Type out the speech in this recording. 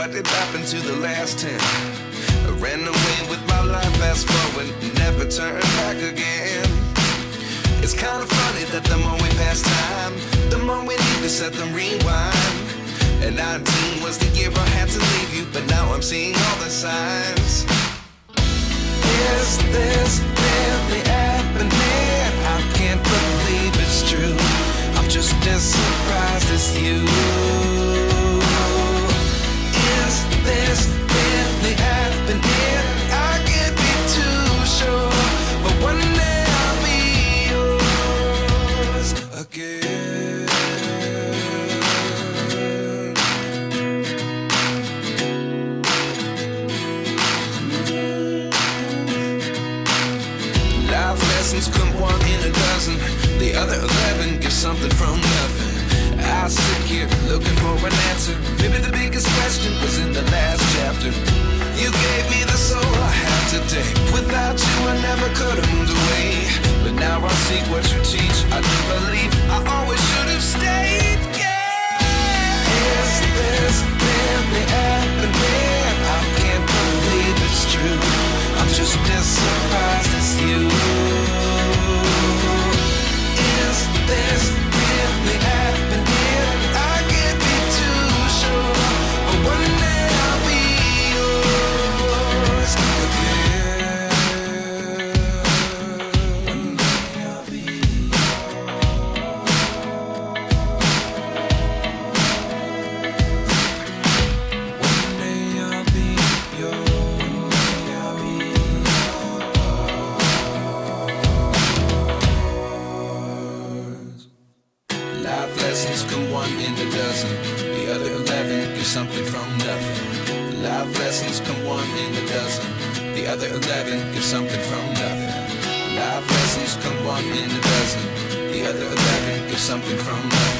what did happen to the last 10? I ran away with my life, fast forward, never turn back again. It's kind of funny that the more we pass time, the more we need to set them rewind. And 19 was the year I had to leave you, but now I'm seeing all the signs. Is this really happening? I can't believe it's true. I'm just as surprised as you. Is this really happening? I can't be too sure, but one day I'll be yours again. Life lessons come one in a dozen. The other 11 give something from nothing. I sit here looking for an answer. Maybe the biggest question was in the last chapter. You gave me the soul I have today. Without you I never could have moved away. But now I see what you teach. I do believe I always should have stayed. Yeah. Is this really happening? I can't believe it's true. I'm just as surprised as you. Is this really happening? I can't be too sure, but one day I'll be yours again. One day I'll be yours. One day I'll be yours. Life lessons come one in a dozen. The other 11 give something from nothing. Life lessons come one in a dozen. The other 11 give something from nothing. Life lessons come one in a dozen. The other 11 give something from nothing.